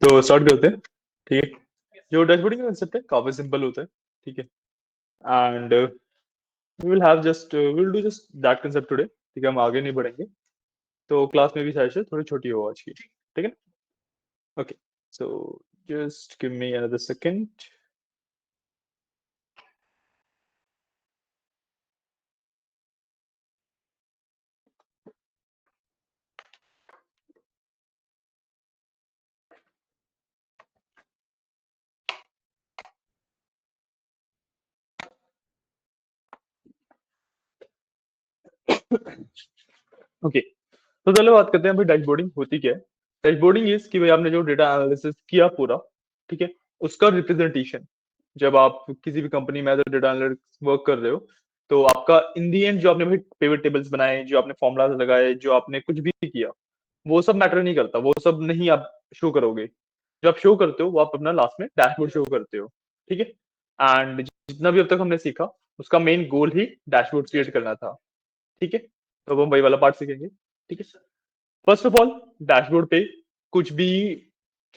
तो स्टार्ट करते हैं। ठीक है, जो डैशबोर्डिंग का कंसेप्ट है काफी सिंपल होता है। ठीक है, and we will have just we will do just that concept today. ठीक है, हम आगे नहीं बढ़ेंगे। तो क्लास में भी शायद से थोड़ी छोटी हो आज की। ठीक है, okay. So just give me another second. Okay, तो चलो बात करते हैं भाई डैशबोर्डिंग होती क्या है। डैशबोर्डिंग इज कि भाई आपने जो डेटा एनालिसिस किया पूरा, ठीक है, उसका रिप्रेजेंटेशन। जब आप किसी भी कंपनी में एज डेटा एनालिटिक्स वर्क कर रहे हो, तो आपका इन दी एंड जो आपने भाई पिवट टेबल्स बनाए, जो आपने फॉर्मुलाज लगाए, जो आपने कुछ भी किया, वो सब मैटर नहीं करता, वो सब नहीं आप शो करोगे। जो आप शो करते हो वो आप अपना लास्ट में डैशबोर्ड शो करते हो। ठीक है, एंड जितना भी अब तक हमने सीखा, उसका मेन गोल ही डैशबोर्ड क्रिएट करना था। ठीक है, तो अब हम वही वाला पार्ट सीखेंगे। ठीक है, फर्स्ट ऑफ ऑल, डैशबोर्ड पे कुछ भी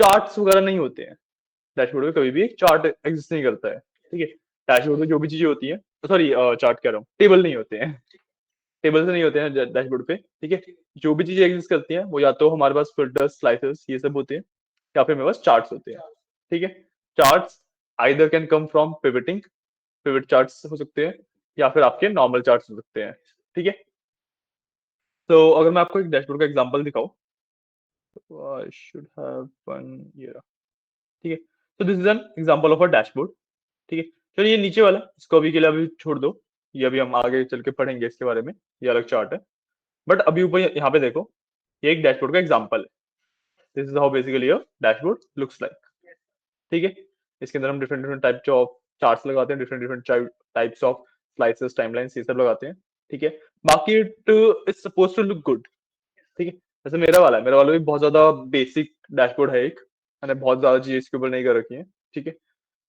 चार्ट्स वगैरह नहीं होते हैं। डैशबोर्ड पे कभी भी एक चार्ट एग्जिस्ट नहीं करता है। ठीक है, डैशबोर्ड में जो भी चीजें होती हैं, सॉरी चार्ट कह रहा हूँ, टेबल नहीं होते हैं। टेबल से नहीं होते हैं डैशबोर्ड पे। ठीक है, जो भी चीजें एग्जिस्ट करती हैं वो या तो हमारे पास फिल्टर्स, स्लाइसर्स, ये सब होते हैं, या फिर हमारे पास चार्ट्स होते हैं। ठीक है, charts either can come from pivoting, pivot charts हो सकते हैं, या फिर आपके नॉर्मल चार्ट्स हो सकते हैं। ठीक है, तो अगर मैं आपको एक डैशबोर्ड का एग्जांपल दिखाऊं, तो आई शुड हैव वन, ये रहा। ठीक है, तो this is an example of a dashboard. ठीक है, चलिए ये नीचे वाला इसको अभी के लिए अभी छोड़ दो, ये अभी हम आगे चल के पढ़ेंगे इसके बारे में, ये अलग चार्ट है। बट अभी ऊपर यहाँ पे देखो, ये एक डैशबोर्ड का एग्जांपल है। This is how basically your dashboard looks like. ठीक है, इसके अंदर हम different different types of charts लगाते हैं, different different types of slices, timelines, ये सब लगाते हैं। ठीक है, बाकी it is suppose to look good. ठीक है, जैसे मेरा वाला भी बहुत ज्यादा बेसिक डैशबोर्ड है एक, मैंने बहुत ज्यादा चीजें इसके ऊपर नहीं कर रखी है। ठीक है,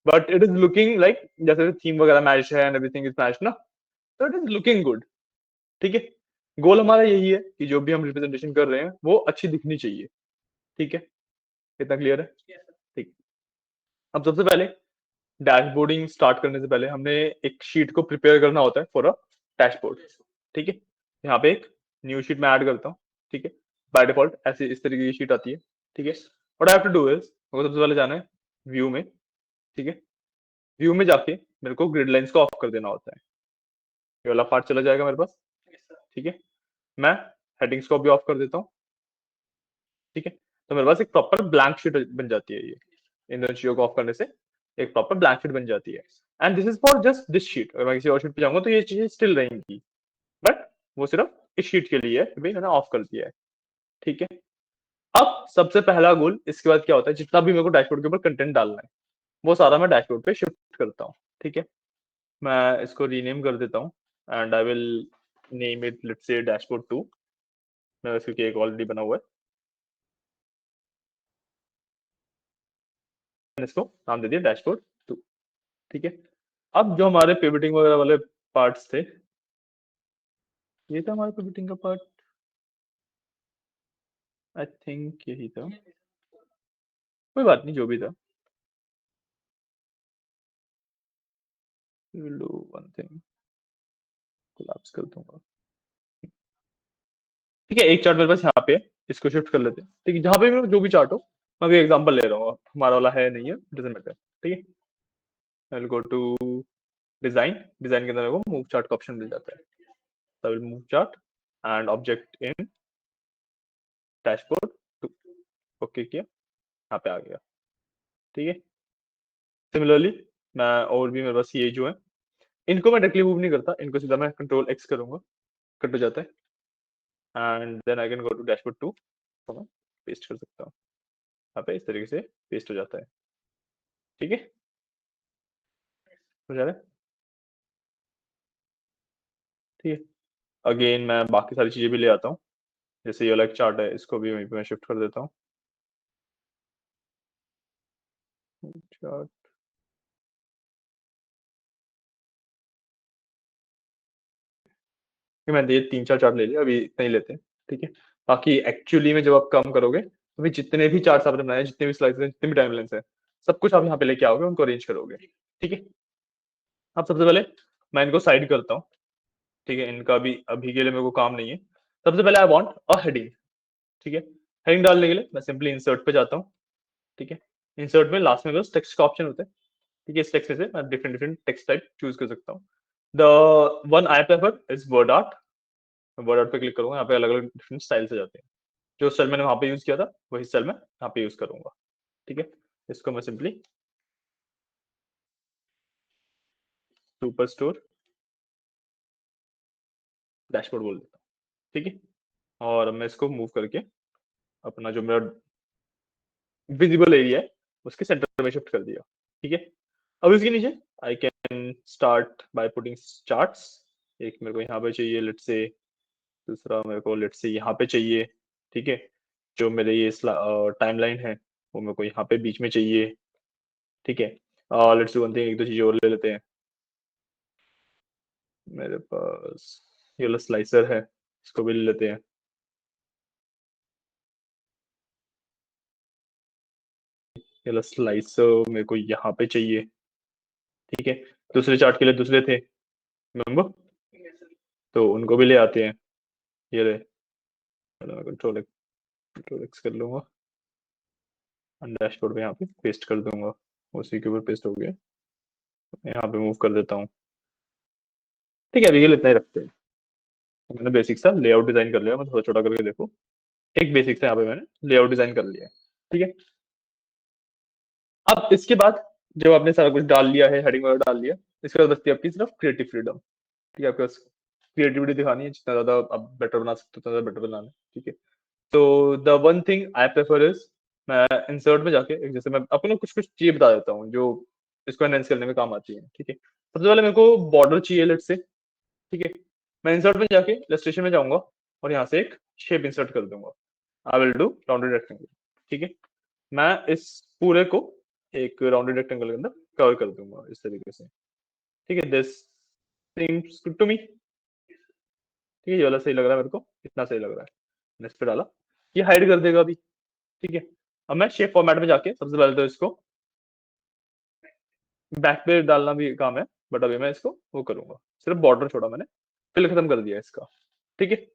but it is looking like जैसे थीम वगैरह मैच है एंड एवरीथिंग इज मैच ना, तो इट इज लुकिंग गुड। ठीक है, गोल हमारा यही है कि जो भी हम रिप्रेजेंटेशन कर रहे हैं वो अच्छी दिखनी चाहिए। ठीक है, इतना क्लियर है? ठीक, अब सबसे पहले डैशबोर्डिंग स्टार्ट करने से पहले हमने एक शीट को प्रिपेयर करना होता है फॉर अ डैशबोर्ड। ठीक है, यहाँ पे एक न्यू शीट में ऐड करता हूँ। ठीक है, बाय डिफॉल्ट ऐसी इस तरीके की शीट आती है। ठीक है, what I have to do is, मेरे को सबसे पहले जाना है व्यू में। ठीक है, व्यू में जाके मेरे को ग्रिड लाइंस को ऑफ कर देना होता है। ये वाला पार्ट चला जाएगा मेरे पास। ठीक है, मैं हेडिंग्स को भी ऑफ कर देता हूँ। ठीक है, तो मेरे पास एक प्रॉपर ब्लैंक शीट बन जाती है। ये इन दोनों चीजों को ऑफ करने से एक प्रॉपर ब्लैंक शीट बन जाती है। And this is for just this sheet. अगर मैं किसी और शीट पे जाऊंगा तो ये चीजें स्टिल रहेंगी, बट वो सिर्फ इस शीट के लिए है कि भाई मैंने ऑफ कर दिया है। ठीक है, अब सबसे पहला गोल इसके बाद क्या होता है, जितना भी मेरे को डैशबोर्ड के ऊपर कंटेंट डालना है वो सारा मैं डैशबोर्ड पे शिफ्ट करता हूँ। ठीक है, मैं इसको रीनेम कर देता हूँ and I will name it let's say dashboard 2। मेरा क्योंकि एक ऑलरेडी बना हुआ है, मैंने इसको नाम दे दिया डैशबोर्ड 2। ठीक है, अब जो हमारे पिवटिंग वगैरह वाले पार्ट्स थे, ये था हमारा पिवटिंग का पार्ट, आई थिंक यही था। कोई बात नहीं, जो भी था, will do one thing, collapse कर दूंगा। ठीक है, एक चार्ट मेरे पास यहाँ पे है, इसको शिफ्ट कर लेते हैं। ठीक है, जहाँ पे भी जो भी चार्ट हो, मैं अभी एग्जांपल ले रहा हूँ, हमारा वाला है नहीं है, डजंट मैटर। ठीक है, I will go to design. Design के अंदर मेरे को मूव चार्ट का ऑप्शन मिल जाता है। I will move chart and object in dashboard 2। Okay किया, यहाँ पे आ गया। ठीक है, सिमिलरली मैं और भी मेरे पास ये जो है, इनको मैं डायरेक्टली मूव नहीं करता, इनको सीधा मैं कंट्रोल एक्स करूंगा, कट हो जाता है। And then I can go to dashboard 2, तो मैं पेस्ट कर सकता हूँ यहाँ पे, इस तरीके से पेस्ट हो जाता है। ठीक है, हो जा रहा है। ठीक है, अगेन मैं बाकी सारी चीजें भी ले आता हूँ, जैसे ये वाला एक चार्ट है, इसको भी वहीं पे मैं शिफ्ट कर देता हूँ। चार्ट, मैंने ये 3-4 चार्ट ले लिया, अभी इतना ही लेते हैं। ठीक है, बाकी एक्चुअली में जब आप काम करोगे तो भाई जितने भी चार्ट्स आपने बनाए, जितने भी स्लाइड्स हैं, जितने भी टाइमलाइंस है, सब कुछ आप यहाँ पे लेके आओगे, उनको अरेंज करोगे। ठीक है। अब सबसे पहले मैं इनको साइड करता हूँ। ठीक है, इनका भी अभी के लिए मेरे को काम नहीं है। सबसे पहले आई वांट अ हेडिंग। ठीक है, हेडिंग डालने के लिए मैं सिंपली इंसर्ट पे जाता हूँ। ठीक है, इंसर्ट में लास्ट में बस टेक्स्ट का ऑप्शन होता है। ठीक है, इस टेक्स्ट में से मैं different different text type choose कर सकता हूँ। The one I prefer is word art. मैं वर्ड आर्ट पे क्लिक करूंगा, यहाँ पे अलग अलग डिफरेंट स्टाइल्स आ जाते हैं। जो स्टाइल मैंने वहां पे यूज किया था वही स्टाइल मैं यहाँ पे यूज करूंगा। ठीक है, इसको मैं सिंपली सुपर स्टोर डैशबोर्ड बोल देता हूँ। ठीक है, और मैं इसको मूव करके अपना जो मेरा विजिबल एरिया है उसके सेंटर में शिफ्ट कर दिया। ठीक है, अब इसके नीचे I can start by putting charts. एक मेरे को यहाँ पे चाहिए लेट से, दूसरा मेरे को लेट से यहाँ पे चाहिए। ठीक है, जो मेरे ये टाइमलाइन है वो मेरे को यहाँ पे बीच में चाहिए। ठीक है, लेट्स डू वन थिंग, एक दो चीजें और ले लेते हैं। मेरे पास ये वाला स्लाइसर है, इसको भी ले लेते हैं। ये वाला स्लाइसर मेरे को यहाँ पे चाहिए। ठीक है, दूसरे चार्ट के लिए दूसरे थे, रिमेम्बर, तो उनको भी ले आते हैं। ये रहे, कंट्रोल कंट्रोल एक्स कर लूंगा, डैशबोर्ड पे यहाँ पे पेस्ट कर दूंगा। उसी के ऊपर पेस्ट हो गया, यहाँ पे मूव कर देता हूँ। ठीक है, अभी के लिए इतना ही रखते हैं। मैंने बेसिक सा लेआउट डिजाइन कर लिया, मैं थोड़ा छोटा करके देखो। एक बेसिक सा यहाँ पे मैंने लेआउट डिजाइन कर लिया है। ठीक है, अब इसके बाद जब आपने सारा कुछ डाल लिया है, हेडिंग वगैरह डाल लिया, इसके बाद बचती है आपकी सिर्फ क्रिएटिव फ्रीडम। ठीक है, आपके पास क्रिएटिविटी दिखानी है, जितना ज्यादा आप बेटर बना सकते हो उतना ज्यादा बेटर बनाना है। ठीक है, तो the one thing I prefer is, मैं इंसर्ट में जाके एक, जैसे मैं आपको ना कुछ कुछ चीजें बता देता हूँ जो इसको एनहेंस करने में काम आती है। ठीक है, सबसे पहले मेरे को बॉर्डर चाहिए लेट से। ठीक है, मैं इंसर्ट में जाके इलस्ट्रेशन में जाऊंगा और यहाँ से एक शेप इंसर्ट कर दूंगा। I will do rounded rectangle. ठीक है, मैं इस पूरे को एक राउंडेड रेक्टेंगल के अंदर कवर कर दूंगा इस तरीके से। ठीक है, this seems good to me. ठीक है, ये वाला सही लग रहा है मेरे को, इतना सही लग रहा है। मैंने इस पे डाला, ये हाइड कर देगा अभी। ठीक है, अब मैं शेप फॉर्मेट में जाके सबसे पहले तो इसको बैक पे डालना भी काम है, बट अभी मैं इसको वो करूंगा, सिर्फ बॉर्डर छोड़ा मैंने, फिल खत्म कर दिया इसका। ठीक है,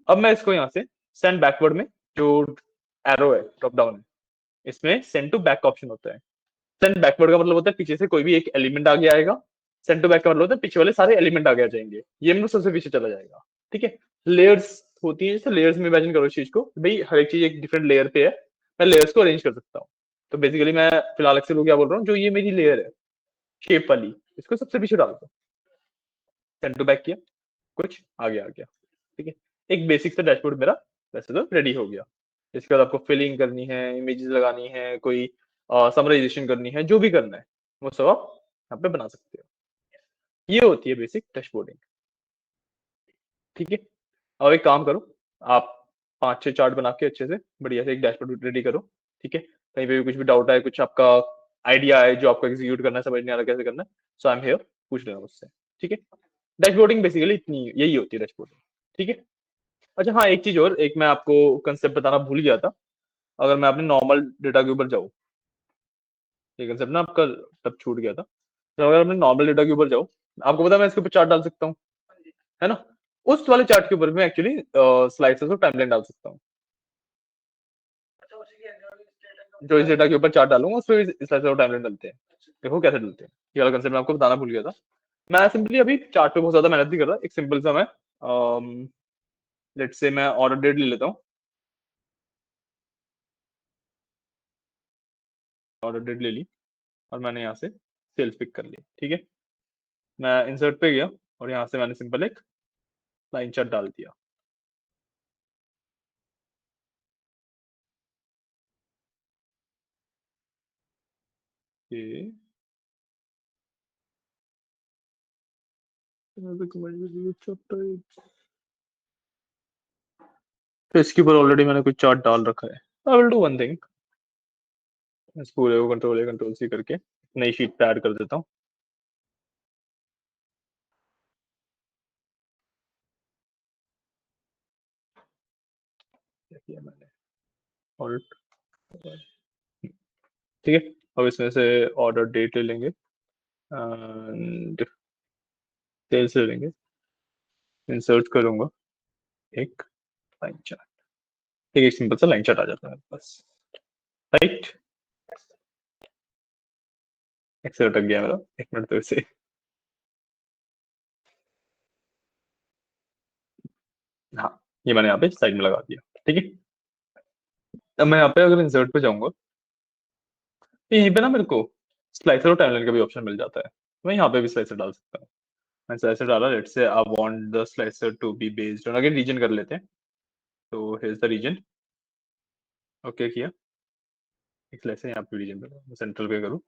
अब मैं इसको यहाँ से सेंड बैकवर्ड में, जो एरो है ड्रॉप डाउन है, इसमें सेंड टू बैक का ऑप्शन होता है। सेंड बैकवर्ड का मतलब होता है पीछे से कोई भी एक एलिमेंट आगे आएगा। सेंड टू बैक का मतलब होता है पीछे वाले सारे एलिमेंट आगे आ जाएंगे, ये मतलब सबसे पीछे चला जाएगा। ठीक है, लेयर्स होती है, जैसे लेयर्स में इमेजिन करो इस चीज को, भाई हर एक चीज एक डिफरेंट लेयर पे है, मैं लेयर्स को अरेंज कर सकता हूँ। तो बेसिकली मैं फिलहाल एक्सेल को क्या बोल रहा हूँ, जो ये मेरी लेयर है शेप वाली, इसको सबसे पीछे डाल दो। सेंड टू बैक किया, कुछ आगे आ गया। ठीक है, एक बेसिक सा डैशबोर्ड मेरा वैसे तो रेडी हो गया। इसके बाद आपको फिलिंग करनी है, इमेजेस लगानी है, कोई समराइजेशन करनी है, जो भी करना है वो सब आप यहाँ पे बना सकते हो। ये होती है बेसिक डैशबोर्डिंग। ठीक है, अब एक काम करो, आप 5-6 चार्ट बना के अच्छे से बढ़िया से एक डैशबोर्ड रेडी करो। ठीक है, कहीं पे भी कुछ भी डाउट है, कुछ आपका आइडिया है जो आपको एग्जीक्यूट करना है, समझ नहीं आ रहा कैसे करना है, सो आई एम हियर, पूछ लेना मुझसे। ठीक है, डैशबोर्डिंग बेसिकली इतनी यही होती है डैशबोर्डिंग। ठीक है, अच्छा हाँ, एक चीज और, एक मैं आपको कंसेप्ट बताना भूल गया था। अगर मैं अपने नॉर्मल डेटा के ऊपर जाऊँ, ये कंसेप्ट ना आपका तब छूट गया था, तो अगर मैं नॉर्मल डेटा के ऊपर जाऊँ, आपको पता है मैं इसके ऊपर चार्ट डाल सकता हूँ, है ना। उस वाले चार्ट के ऊपर मैं एक्चुअली स्लाइड्स और टाइमलाइन डाल सकता हूँ। जो इस डेटा के ऊपर चार्ट डालूंगा उस पर स्लाइड्स और टाइमलाइन डलते हैं। देखो कैसे डलते हैं, ये वाला कंसेप्ट मैं आपको बताना भूल गया था। मैं सिंपली अभी चार्ट पे बहुत ज्यादा मेहनत नहीं कर रहा, एक सिंपल सा मैं लेट्स से मैं ऑर्डर डेट ले लेता हूँ। ऑर्डर डेट ले ली और मैंने यहाँ से सेल्स पिक कर ली। ठीक है, मैं इंसर्ट पे गया और यहाँ से मैंने सिंपल एक लाइन चार्ट डाल दिया। ये तो इसके ऊपर ऑलरेडी मैंने कुछ चार्ट डाल रखा है। I will do one thing, इस पूरे को कंट्रोल ए कंट्रोल सी करके नई शीट पे ऐड कर देता हूँ। क्या किया मैंने, और ठीक है, अब इसमें से ऑर्डर डेट ले लेंगे एंड सेल्स ले लेंगे, इंसर्ट करूंगा एक लाइन चार्ट। ठीक है, सिंपल सा लाइन चार्ट आ जाता है मेरे पास, राइट। एक्सेल अटक गया मेरा, एक मिनट तो इसे, हाँ ये मैंने यहाँ पे साइड में लगा दिया। ठीक है, अब मैं यहाँ पे अगर इंसर्ट पे जाऊंगा तो यहीं पे ना मेरे को स्लाइसर और टाइमलाइन का भी ऑप्शन मिल जाता है, मैं यहाँ पे भी स्लाइसर डाल सकता हूँ। मैं स्लाइसर डाला, let's say I want the slicer to be based on, again region कर लेते हैं, तो हेre's द रीजन। ओके किया, एक स्लाइसर यहाँ पे रीजन पे सेंट्रल पे करूँ,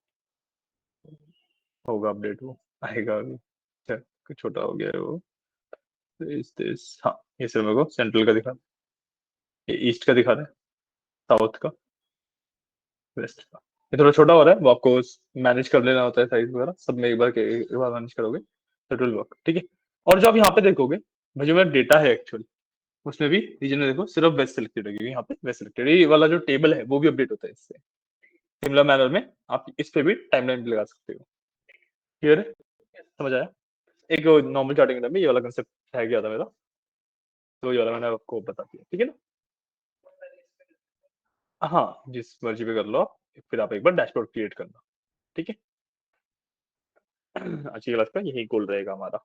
होगा अपडेट, वो आएगा अभी। अच्छा, कुछ छोटा हो गया है वो, इस दिस, हाँ ये सिर्फ मेरे को सेंट्रल का दिखा, ये ईस्ट का दिखा रहा है, साउथ का, वेस्ट का। ये थोड़ा छोटा हो रहा है, वो आपको मैनेज कर लेना होता है, साइज वगैरह सब में एक बार मैनेज करोगे तो इट विल वर्क। ठीक है, और जो आप यहाँ पे देखोगे, भाई जो मेरा डेटा है एक्चुअल, उसमें भी रीजन में देखो सिर्फ वेस्ट सिलेक्टेड है, क्योंकि यहाँ पे वेस्ट सिलेक्टेड, ये वाला जो टेबल है वो भी अपडेट होता है इससे। सिमिलर मैनर में आप इस पे भी टाइमलाइन लगा सकते हो। क्लियर है, समझ आया? एक नॉर्मल चार्टिंग में ये वाला कंसेप्ट है गया था मेरा, तो ये वाला मैंने आपको बता दिया, ठीक है ना? हाँ, जिस मर्जी पे कर लो आप, फिर आप एक बार डैशबोर्ड क्रिएट करना। ठीक है, आज की क्लास का यही गोल रहेगा हमारा।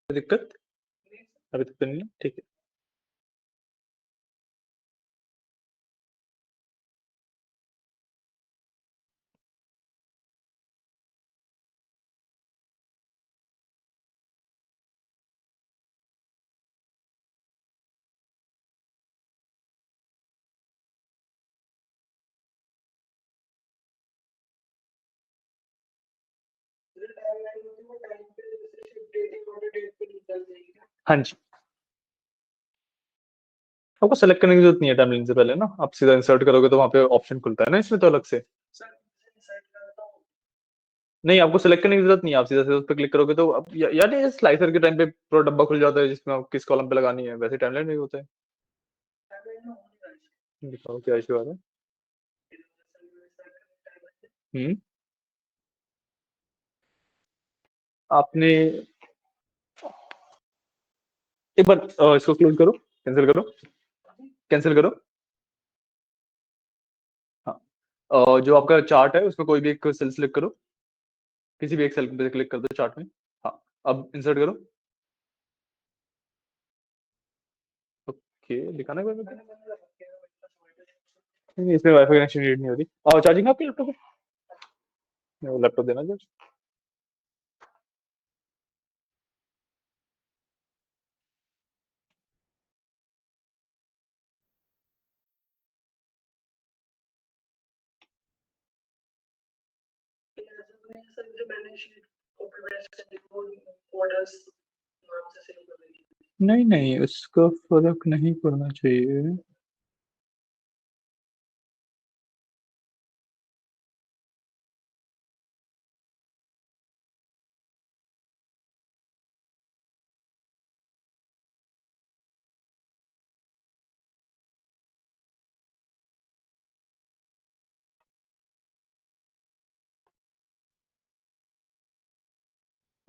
दिक्कत अभी तक तो नहीं है, ठीक है। हाँ जी, आपको सेलेक्ट करने की जरूरत नहीं है टाइमलाइन से पहले ना, आप सीधा इंसर्ट करोगे तो वहां पे ऑप्शन खुलता है ना इसमें तो अलग से। नहीं, आपको सेलेक्ट करने की जरूरत नहीं है, आप सीधा सीधा उस पर क्लिक करोगे तो अब या नहीं, स्लाइसर के टाइम पे पूरा डब्बा खुल जाता है जिसमें आप किस कॉलम पे लगानी है, वैसे टाइमलाइन में भी होता है। दिखाओ क्या इशू आ रहा है। हम्म। आपने एक बार इसको क्लोज करो, कैंसिल करो, कैंसिल करो। हाँ, जो आपका चार्ट है उसमें कोई भी एक सेल सिलेक्ट करो, किसी भी एक सेल पे क्लिक कर दो चार्ट में। हाँ, अब इंसर्ट करो। ओके, दिखाना है मेरे को? नहीं, इसमें वाईफाई कनेक्शन नीड नहीं होती। और चार्जिंग आपके लैपटॉप पे, लैपटॉप देना जो। नहीं नहीं, उसका फर्क नहीं पड़ना चाहिए।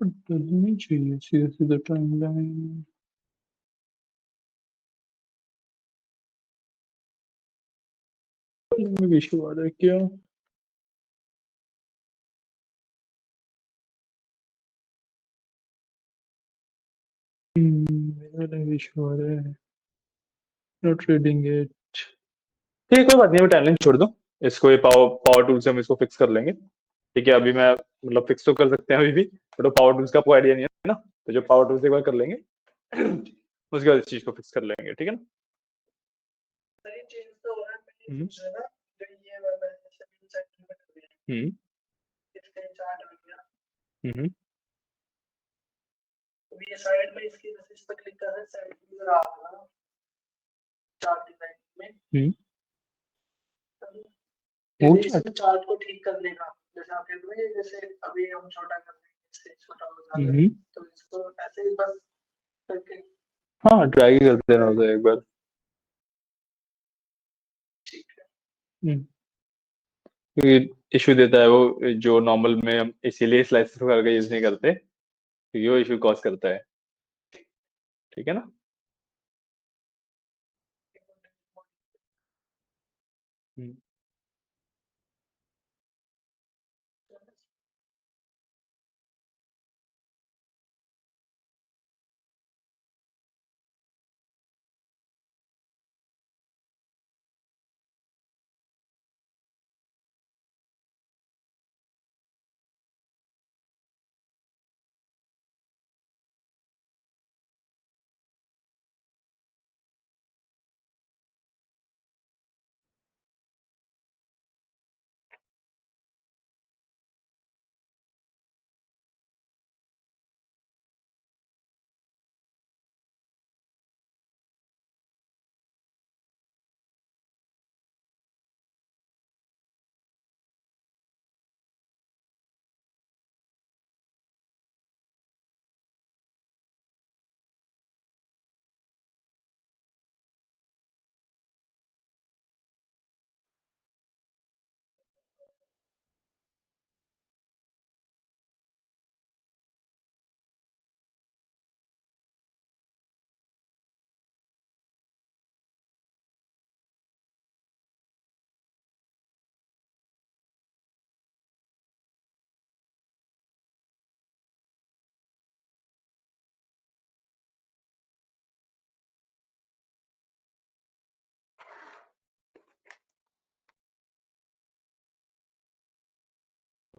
नहीं चाहिए सीधा सीधा टाइमलाइन में इशू आ रहा है क्या? मेरा इशू आ रहा है, नॉट रीडिंग इट। ठीक है, कोई बात नहीं, मैं टाइमलाइन छोड़ दूँ। इसको ये पावर पावर टूल से हम इसको फिक्स कर लेंगे। ठीक है, अभी मैं मतलब फिक्स तो कर सकते हैं अभी भी, बट पावर टूल्स का आपको आइडिया नहीं है ना, तो जो पावर टूल्स एक बार कर लेंगे उसके बाद इस चीज को फिक्स कर लेंगे, ठीक है ना। हम्म। हम्म। हम्म। हम्म। वो चार्ट। हम्म। हाँ, ड्रैग ही कर देना होता है एक बार। हम्म। इशू देता है वो, जो नॉर्मल में हम इसीलिए स्लाइसर करके यूज नहीं करते, क्योंकि वो इशू कॉज करता है। ठीक है ना। हम्म।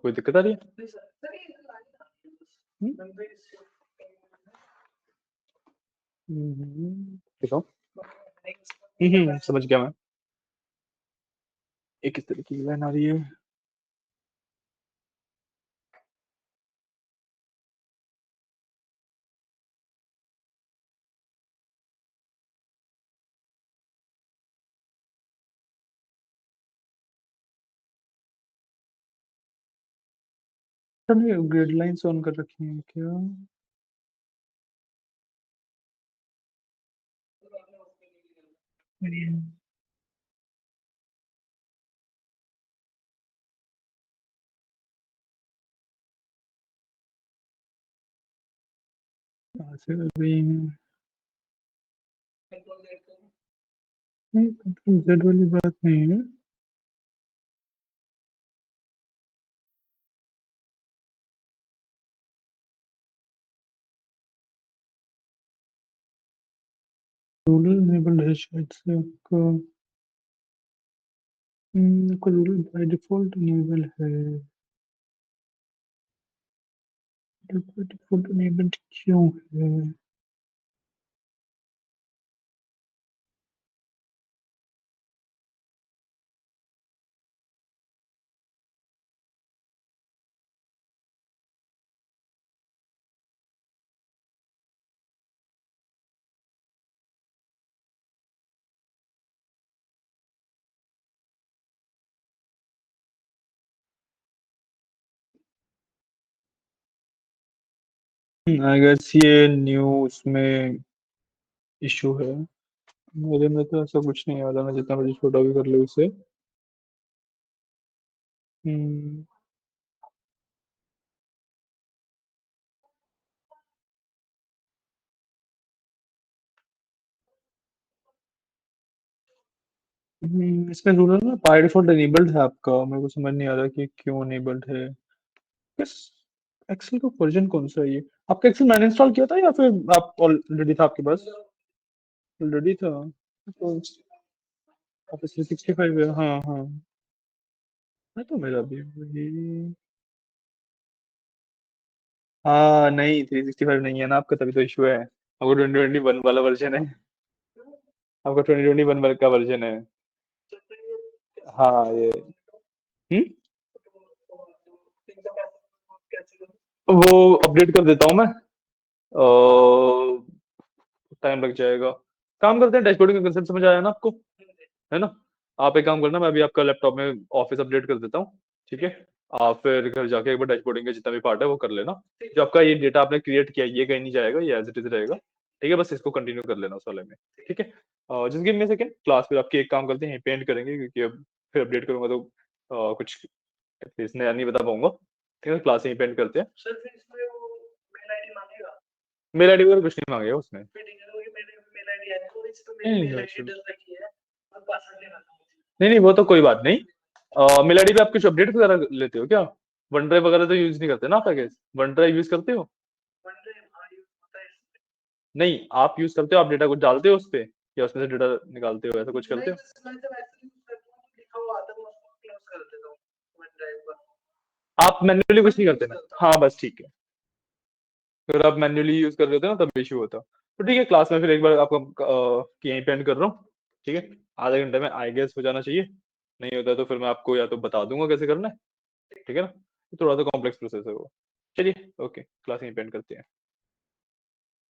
कोई दिक्कत आ रही है? दिखाओ। समझ गया मैं। एक किस तरह की लाइन आ रही है? हमने ग्रिड लाइंस ऑन कर रखी है क्या? ऐसे अभी नहीं, जेड वाली बात नहीं है। रूलर इनेबल्ड है शायद से आपका। आपका रूलर बाय डिफॉल्ट इनेबल है। बाय डिफॉल्ट इनेबल्ड क्यों है? आई गेस ये न्यू उसमें इशू है। मेरे में तो ऐसा कुछ नहीं वाला, मैं जितना मर्जी छोटा भी कर लूँ उसे। हम्म, इसमें रूलर ना बाय डिफॉल्ट इनेबल्ड है आपका, मेरे को समझ नहीं आ रहा कि क्यों इनेबल्ड है। किस एक्सेल का वर्जन कौन सा है ये? आपका एक्सेल मैंने इंस्टॉल किया था या फिर आप ऑलरेडी था आपके पास? ऑलरेडी था तो। ऑफिस 365 है, हाँ हाँ। मैं तो मेरा भी वही। हाँ नहीं, 365 नहीं है ना आपका, तभी तो इशू है। आपको 2021 वाला वर्जन है। आपका 2021 का वर्जन है। हाँ ये। हम्म। वो अपडेट कर देता हूँ मैं। टाइम लग जाएगा। काम करते हैं, डैशबोर्डिंग का कंसेप्ट समझ आया ना आपको? है ना? आप एक काम करना, मैं अभी आपका लैपटॉप में ऑफिस अपडेट कर देता हूँ। ठीक है। आप फिर घर जाके एक बार डैशबोर्डिंग का जितना भी पार्ट है वो कर लेना। जो आपका ये डेटा आपने क्रिएट किया है, ये कहीं नहीं जाएगा, ये एज इट इज रहेगा। ठीक है, बस इसको कंटिन्यू कर लेना उस वाले में। ठीक है। Just give me a second, class फिर आपकी एक काम करते हैं, पेंट करेंगे क्योंकि अब फिर अपडेट करूंगा तो कुछ एटलीस्ट नया नहीं बता पाऊंगा। ठीक है, क्लास यहीं पेंट करते हैं। मेल आईडी वगैरह कुछ नहीं मांगेगा उसमें। नहीं नहीं नहीं, वो तो कोई बात नहीं। मेल आईडी पे आप कुछ अपडेट वगैरह लेते हो क्या? वन ड्राइव वगैरह तो यूज नहीं करते ना आप? पैकेज वन ड्राइव यूज करते हो? नहीं, आप यूज करते हो, आप डेटा कुछ डालते हो उस पे, या उसमें से डेटा निकालते हो, ऐसा कुछ करते हो? आप मैन्युअली कुछ नहीं करते ना? हाँ बस ठीक है। अगर आप मैन्युअली यूज कर रहे होते ना तब इशू होता। तो ठीक है, क्लास में फिर एक बार आपको यहीं पे एंड कर रहा हूँ। ठीक है। आधे घंटे में आई गेस हो जाना चाहिए। नहीं होता तो फिर मैं आपको या तो बता दूंगा कैसे करना है। ठीक है ना? थोड़ा सा कॉम्प्लेक्स प्रोसेस है वो। चलिए, ओके, क्लास यहीं पे एंड करते हैं।